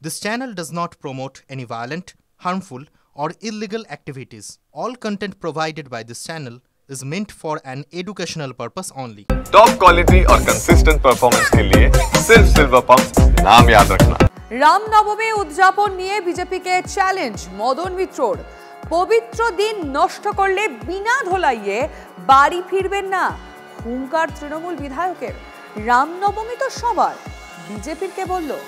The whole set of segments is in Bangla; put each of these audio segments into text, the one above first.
This channel does not promote any violent, harmful, or illegal activities. All content provided by this channel is meant for an educational purpose only. Top quality और कंसिस्टेंट परफॉर्मेंस के लिए सिर्फ सिल्वर पंप नाम याद रखना। रामनवमी उद्यापन निये बीजेपी के चैलेंज मदन मित्रोर पवित्र दिन नष्ट करले बिना धोलाइये बाड़ी फिरबेन ना हुंकार तृणमूल विधायकेर। रामनवमी तो सबार बीजेपीर के बोललो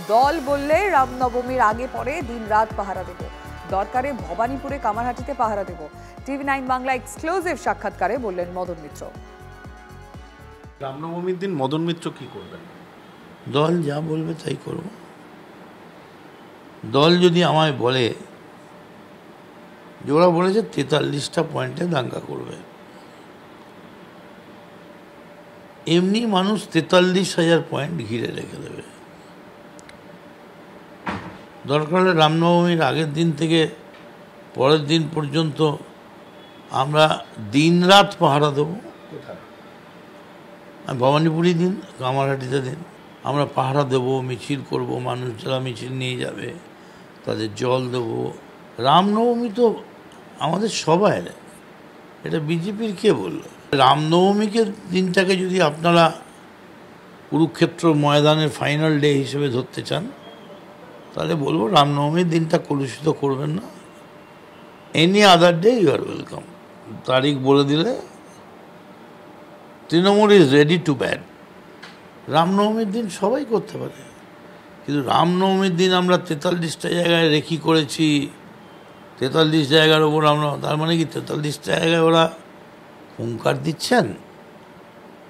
दल बोलले रामनवमीर आगे परे दिन रात पहारा देब दरकारे भवानीपुरे कामारहाटीते पहारा देब। टीवी9 बांगला एक्सक्लूसिव साक्षात्कारे बोललेन मदन मित्र। रामनवमीर दिन मदन मित्र की करबेन? दल जा बोलबे ताई करब। दल यदि आमाय बोले जोड़ा बोलेছে 43টা पॉइंटे दांगा करबे, एमनी मानुष 43,000 पॉइंट घिरे रेखे देবে। दरकार हলে रामनवमीर आगेर दिन থেকে পরের দিন পর্যন্ত আমরা দিন রাত পাহারা দেব। ভবানীপুরি দিন কামারহাটিতে দিন আমরা পাহারা দেব, মিছিল করব, মানুষ যারা মিছিল নিয়ে যাবে তাদের জল দেব। রামনবমী তো আমাদের সবার, এটা বিজেপির কে বলল? রামনবমীকে দিনটাকে যদি আপনারা কুরুক্ষেত্র ময়দানের ফাইনাল ডে হিসেবে ধরতে চান তাহলে বলবো রামনবমীর দিনটা কলুষিত করবেন না। Any other day you are welcome. তারিখ বলে দিলে Trinamool is ready to bad. রামনবমীর দিন সবাই করতে পারে, কিন্তু রামনবমীর দিন আমরা 43টা জায়গায় রেকি করেছি। 43 জায়গার ওপর আমরা, তার মানে কি 43টা জায়গায় ওরা হুঙ্কার দিচ্ছেন?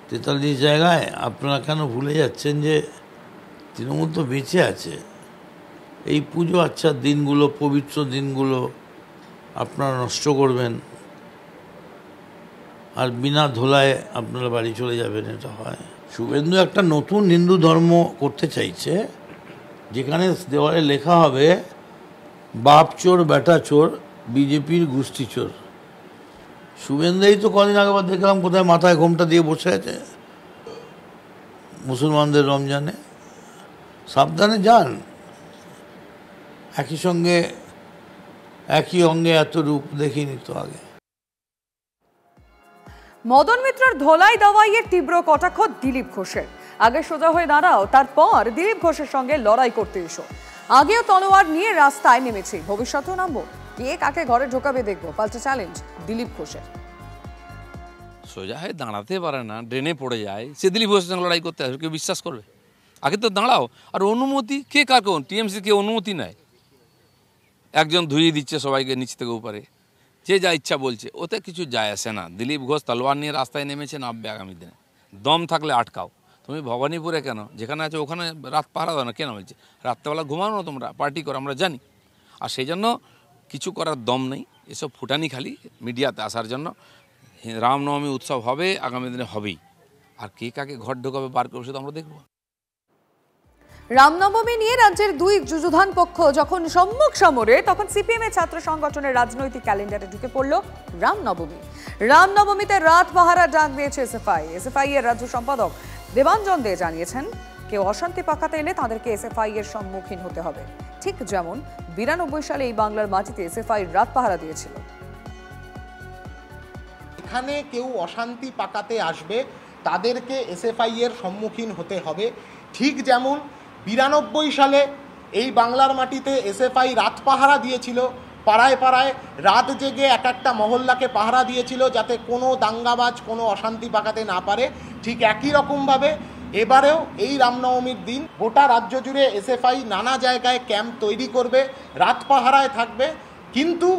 43 জায়গায় আপনারা কেন ভুলে যাচ্ছেন যে তৃণমূল তো বেঁচে আছে? এই পুজো আচ্ছা দিনগুলো, পবিত্র দিনগুলো আপনারা নষ্ট করবেন আর বিনা ধোলায় আপনারা বাড়ি চলে যাবেন, এটা হয়? শুভেন্দু একটা নতুন হিন্দু ধর্ম করতে চাইছে যেখানে দেওয়ালে লেখা হবে বাপ চোর বেটা চোর বিজেপির গোষ্ঠী চোর। শুভেন্দুই তো কদিন আগে দেখলাম কোথায় মাথায় ঘোমটা দিয়ে বসে আছে মুসলমানদের রমজানে। সাবধানে যান, একই সঙ্গে একই অঙ্গে এত রূপ দেখিনি তো আগে। মদন মিত্রর ধোলাই দাওয়াইয়ের তীব্র কটাক্ষ দিলীপ ঘোষের। আগে সোজা হয়ে দাঁড়াও, তারপর দিলীপ ঘোষের সঙ্গে লড়াই করতে এসো। আগেও তলোয়ার নিয়ে রাস্তায় নেমেছি, ভবিষ্যতেও নামবো। কে কাকে ঘরে ঢোকাবে দেখবো, পাল্টা চ্যালেঞ্জ দিলীপ ঘোষের। সোজা হয়ে দাঁড়াতে পারে না, ড্রেনে পড়ে যায়, সে দিলীপ ঘোষের সঙ্গে লড়াই করতে আসবে, কেউ বিশ্বাস করবে? আগে তো দাঁড়াও। আর অনুমতি কে কাকে? টিএমসি কে অনুমতি নেয়? একজন ধুয়ে দিচ্ছে সবাইকে নিচ থেকে উপরে, যে যা ইচ্ছা বলছে, ওতে কিছু যায় আসে না। দিলীপ ঘোষ তলোয়ার নিয়ে রাস্তায় নেমেছে, নামবে আগামী দিনে। দম থাকলে আটকাও। তুমি ভবানীপুরে কেন, যেখানে আছো ওখানে রাত পাহারা দাও না কেন? বলছে রাত্রেবেলা ঘুমানো না, তোমরা পার্টি করো, আমরা জানি। আর সেই জন্য কিছু করার দম নেই, এসব ফুটানি খালি মিডিয়াতে আসার জন্য। রামনবমী উৎসব হবে, আগামী দিনে হবেই। আর কে কাকে ঘর ঢোকাবে বার করবে সেটা আমরা দেখবো। রামনবমী নিয়ে রাজ্যের দুই যুযুধান পক্ষ যখন সম্মুখ সমরে, তখন সিপিএম এর ছাত্র সংগঠনের রাজনৈতিক ক্যালেন্ডারে ঢুকে পড়ল রামনবমী। রামনবমীতে রাত পাহারা ডাক দিয়েছে এসএফআই এর রাজ্য সম্পাদক দেবাঞ্জন দে জানিয়েছেন, কেউ অশান্তি পাকাতে এলে তাদেরকে এসএফআই এর সম্মুখীন হতে হবে। ঠিক যেমন 92 সালে এই বাংলার মাটিতে এসএফআই রাত পাহারা দিয়েছিল। এখানে কেউ অশান্তি পাকাতে আসবে তাদেরকে এসএফআই এর সম্মুখীন হতে হবে। ঠিক যেমন 92 সালে এই বাংলার মাটিতে এসএফআই রাত পাহারা দিয়েছিল, পাড়ায় পাড়ায় রাত জেগে এক একটা মহল্লাকে পাহারা দিয়েছিল যাতে কোনো দাঙ্গাবাজ কোনো অশান্তি পাকাতে না পারে। ঠিক একই রকমভাবে এবারেও এই রামনবমীর দিন গোটা রাজ্য জুড়ে এসএফআই নানা জায়গায় ক্যাম্প তৈরি করবে, রাত পাহারায় থাকবে। কিন্তু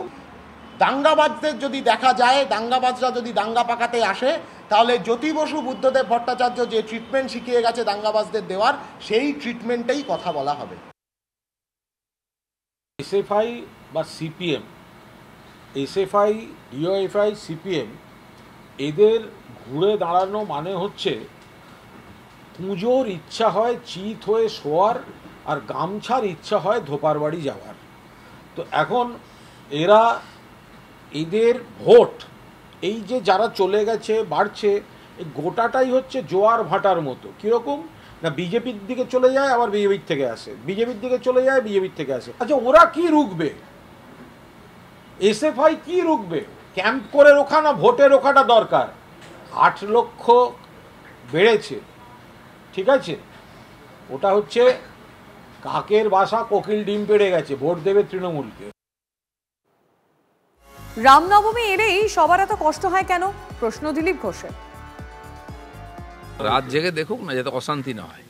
দাঙ্গাবাজদের যদি দেখা যায়, দাঙ্গাবাজরা যদি দাঙ্গা পাকাতে আসে, তাহলে জ্যোতি বসু বুদ্ধদেব ভট্টাচার্য যে ট্রিটমেন্ট শিখিয়ে গেছে দাঙ্গাবাজদের দেওয়ার, সেই ট্রিটমেন্টেই কথা বলা হবে। এসএফআই বা সিপিএম, এসএফআই, ডিওএফআই, সিপিএম, এদের ঘুরে দাঁড়ানো মানে হচ্ছে পুজোর ইচ্ছা হয় চিত হয়ে শোয়ার, আর গামছার ইচ্ছা হয় ধোপার বাড়ি যাওয়ার। তো এখন এরা, এদের ভোট এই যে যারা চলে গেছে বাড়ছে, এই গোটাটাই হচ্ছে জোয়ার ভাটার মতো। কীরকম না বিজেপির দিকে চলে যায় আবার বিজেপির থেকে আসে, বিজেপির দিকে চলে যায় বিজেপির থেকে আসে। আচ্ছা ওরা কি রুখবে? এসএফআই কি রুখবে? ক্যাম্প করে রোখা না ভোটে রোখাটা দরকার? 8 লক্ষ বেড়েছে, ঠিক আছে, ওটা হচ্ছে কাকের বাসা কোকিল ডিম পেড়ে গেছে, ভোট দেবে তৃণমূলকে। রামনবমী এলেই সবার এত কষ্ট হয় কেন, প্রশ্ন দিলীপ ঘোষের। রাত জেগে দেখুক না, যাতে অশান্তি না হয়,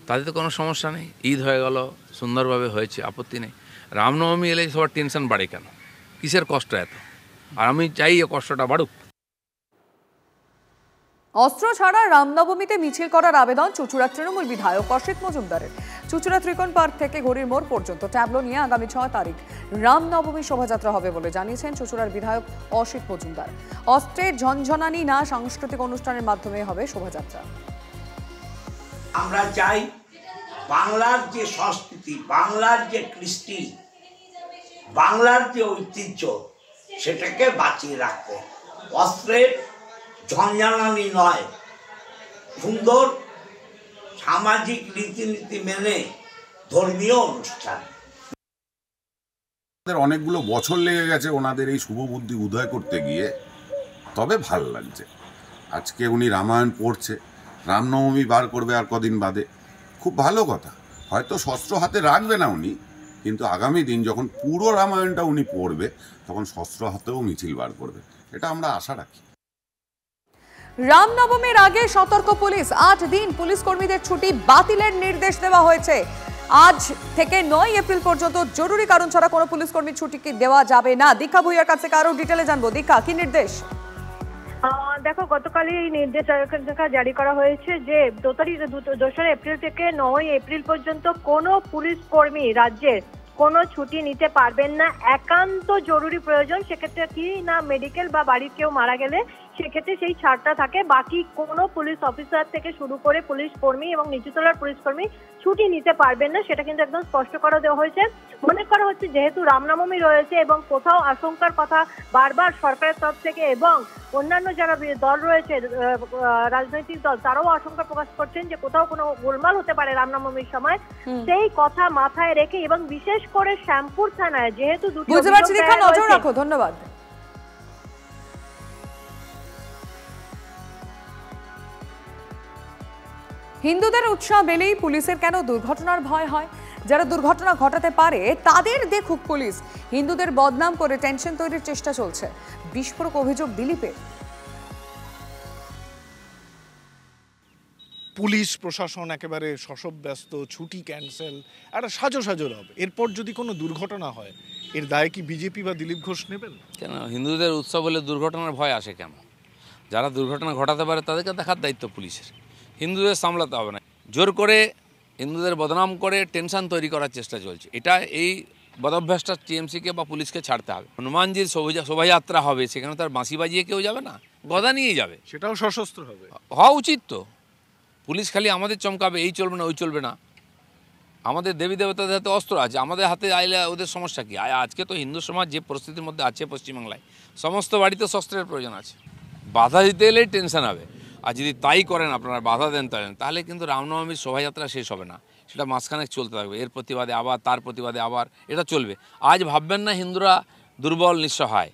তাতে তো কোনো সমস্যা নেই। ঈদ হয়ে গেল, সুন্দরভাবে হয়েছে, আপত্তি নেই। রামনবমী এলে সবার টেনশন বাড়ে কেন, কিসের কষ্ট এত? আর আমি চাই এই কষ্টটা বাড়ুক। অস্ত্র ছাড়া রামনবমীতে মিছিল করার আবেদন চুঁচুড়ার তৃণমূল বিধায়ক অসিত মজুমদারের। চুঁচুড়া ত্রিকোণ পার্ক থেকে ঘড়ির মোড় পর্যন্ত ট্যাবলো নিয়ে আগামী 6 তারিখ রামনবমী শোভাযাত্রা হবে বলে জানিয়েছেন চুঁচুড়ার বিধায়ক অসিত মজুমদার। অস্ত্রের ঝনঝনানি না সাংস্কৃতিক অনুষ্ঠানের মাধ্যমে হবে শোভাযাত্রা। আমরা চাই বাংলার যে সংস্কৃতি, বাংলার যে কৃষ্টি, বাংলার যে ঐতিহ্য, সেটাকে বাঁচিয়ে রাখতে। অস্ত্রের ঝঞ্ঝানি নয়, সুন্দর সামাজিক রীতিনীতি মেনে ধর্মীয় অনুষ্ঠান। অনেকগুলো বছর লেগে গেছে ওনাদের এই শুভ বুদ্ধি উদয় করতে গিয়ে, তবে ভালো লাগছে। আজকে উনি রামায়ণ পড়ছে, রামনবমী বার করবে আর কদিন বাদে, খুব ভালো কথা। হয়তো শস্ত্র হাতে রাখবে না উনি, কিন্তু আগামী দিন যখন পুরো রামায়ণটা উনি পড়বে তখন শস্ত্র হাতেও মিছিল বার করবে, এটা আমরা আশা রাখি। রামনবমীর আগে সতর্ক পুলিশ, 8 দিন পুলিশ কর্মীদের ছুটি বাতিলের নির্দেশ দেওয়া হয়েছে। আজ থেকে 9 এপ্রিল পর্যন্ত জরুরি কারণ ছাড়া কোনো পুলিশ কর্মীর ছুটি দেওয়া যাবে না। দীক্ষা ভুইয়ার কাছে কারো ডিটেলে জানবো। দীক্ষা, কি নির্দেশ? দেখো, গতকালই এই নির্দেশ জারি করা হয়েছে যে 2 এপ্রিল থেকে 9 এপ্রিল পর্যন্ত কোনো পুলিশ কর্মী রাজ্যের কোনো ছুটি নিতে পারবেন না। একান্ত জরুরি প্রয়োজন, সেক্ষেত্রে কি না মেডিকেল বা বাড়ির কেউ মারা গেলে সেক্ষেত্রে সেই ছাড়টা থাকে। বাকি কোনো পুলিশ অফিসার থেকে শুরু করে পুলিশ কর্মী এবং নিচুতলার পুলিশ কর্মী ছুটি নিতে পারবেন না, সেটা কিন্তু একদম স্পষ্ট করে দেওয়া হয়েছে। মনে করা হচ্ছে যেহেতু রামনবমী রয়েছে এবং কোথাও আশঙ্কার কথা বারবার সরকারের তরফ থেকে এবং অন্যান্য যারা দল রয়েছে, রাজনৈতিক দল, তারাও আশঙ্কা প্রকাশ করছেন যে কোথাও কোনো গোলমাল হতে পারে রামনবমীর সময়। সেই কথা মাথায় রেখে এবং বিশেষ করে শ্যামপুর থানায় যেহেতু বুঝতে পারছি, দীক্ষা নজর রাখো। ধন্যবাদ। হিন্দুদের উৎসাহ বেলেই পুলিশের কেন দুর্ঘটনার ভয় হয়? যারা দুর্ঘটনা ঘটাতে পারে তাদের দেখুক পুলিশ। হিন্দুদের বদনাম করে টেনশন তৈরির চেষ্টা চলছে, বিস্ফোরক অভিযোগ দিলীপের। পুলিশ প্রশাসন একেবারে শশব্যস্ত, ছুটি ক্যান্সেল, একটা সাজো রব। এরপর যদি কোনো দুর্ঘটনা হয়, এর দায় কি বিজেপি বা দিলীপ ঘোষ নেবেন? কেন হিন্দুদের উৎসব হলে দুর্ঘটনার ভয় আসে কেন? যারা দুর্ঘটনা ঘটাতে পারে তাদেরকে দেখার দায়িত্ব পুলিশের। হিন্দুদের সামলাতে হবে না। জোর করে হিন্দুদের বদনাম করে টেনশন তৈরি করার চেষ্টা চলছে। এটা এই বদভ্যাসটা টিএমসিকে বা পুলিশকে ছাড়তে হবে। হনুমানজির শোভাযাত্রা হবে, সেখানে তার বাঁশি বাজিয়ে কেউ যাবে না, গদা নিয়ে যাবে, সেটাও সশস্ত্র হবে, হওয়া উচিত। তো পুলিশ খালি আমাদের চমকাবে, এই চলবে না ওই চলবে না। আমাদের দেবী দেবতাদের হাতে অস্ত্র আছে, আমাদের হাতে আইলে ওদের সমস্যা কী? আজকে তো হিন্দু সমাজ যে পরিস্থিতির মধ্যে আছে পশ্চিমবাংলায়, সমস্ত বাড়িতে শস্ত্রের প্রয়োজন আছে। বাধা দিতে এলেই টেনশন হবে। আর যদি তাই করেন, আপনারা বাধা দেন তাহলে কিন্তু রামনবমীর শোভাযাত্রা শেষ হবে না, সেটা মাঝখানে চলতে থাকবে। এর প্রতিবাদে আবার, তার প্রতিবাদে আবার, এটা চলবে। আজ ভাববেন না হিন্দুরা দুর্বল নিঃসহায়।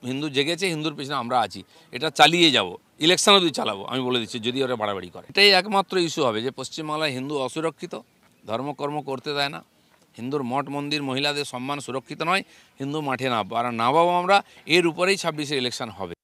হিন্দু জেগেছে, হিন্দুর পেছনে আমরা আছি, এটা চালিয়ে যাব, ইলেকশন অবধি চালাবো, আমি বলে দিচ্ছি, যদি ওরা বাড়াবাড়ি করে। এটাই একমাত্র ইস্যু হবে যে পশ্চিমবাংলায় হিন্দু অসুরক্ষিত, ধর্মকর্ম করতে দেয় না, হিন্দুর মঠ মন্দির মহিলাদের সম্মান সুরক্ষিত নয়, হিন্দু মাঠে নামবো, আর নামাবো আমরা, এর উপরেই 26শে ইলেকশন হবে।